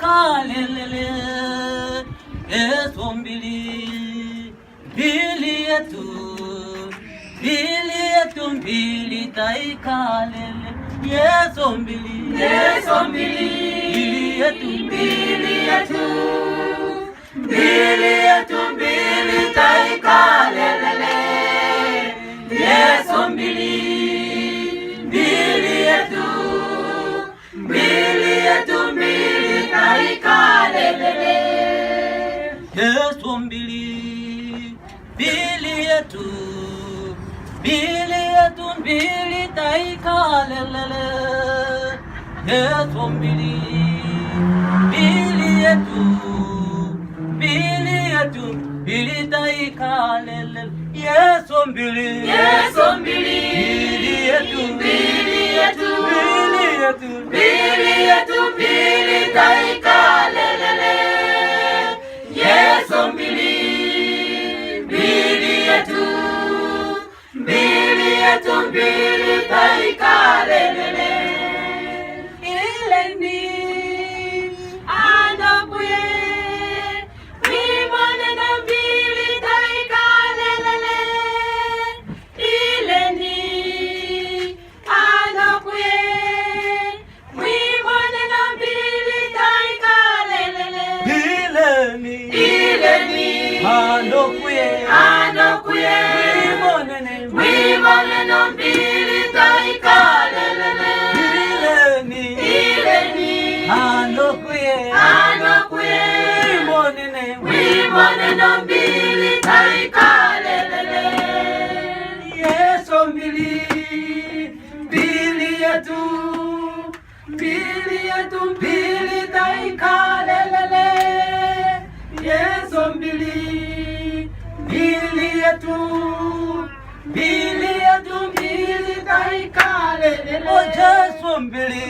taikalelele. Yesu mbili yetu, mbili taikalele. Yesu mbili yetu, mbili taikalele. Yesu mbili yetu, mbili taikalele. Yesu mbili yetu, mbili taikalele. Yesu mbili yetu, mbili taikalele. Yesu mbili yetu, mbili taikalele. Yesu mbili yetu, mbili taikalele. Ileni anakuye wimone na mbili taikalele. Ileni anakuye wimone na mbili taikalele. Ileni anakuye wimone na mbili taikalele. Ileni anakuye wimone na mbili taikalele. Yesu mbili yetu, mbili taikalele. Yesu mbili yetu, mbili taikalele.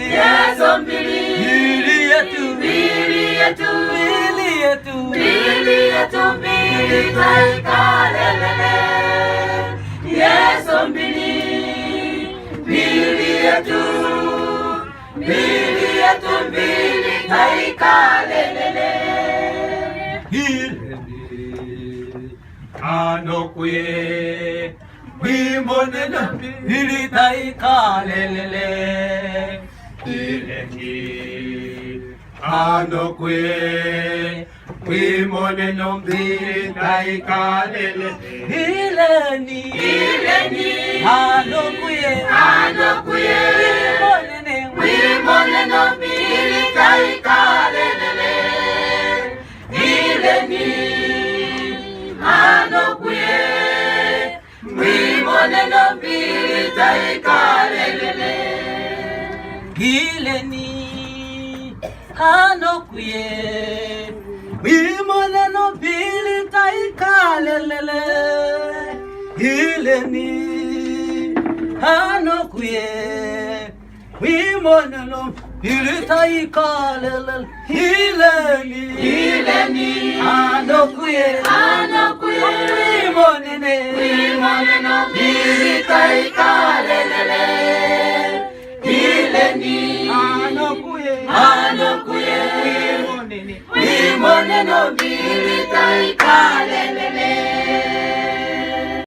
Yesu mbili yetu, mbili taikalele. Yesu mbili yetu, mbili taikalele. Anokuye wimone na mbili taikalele. Ileni anokuye wimone na mbili taikalele. Ileni anokuye wimone na mbili taikalele. Ileni anokuye wimone na mbili taikalele. Ileni anokuye wimone na mbili taikalele. Ileni anokuye wimone na mbili taikalele. Ileni anokuye wimone na mbili taikalele. Ileni anokuye wimone na mbili taikalele.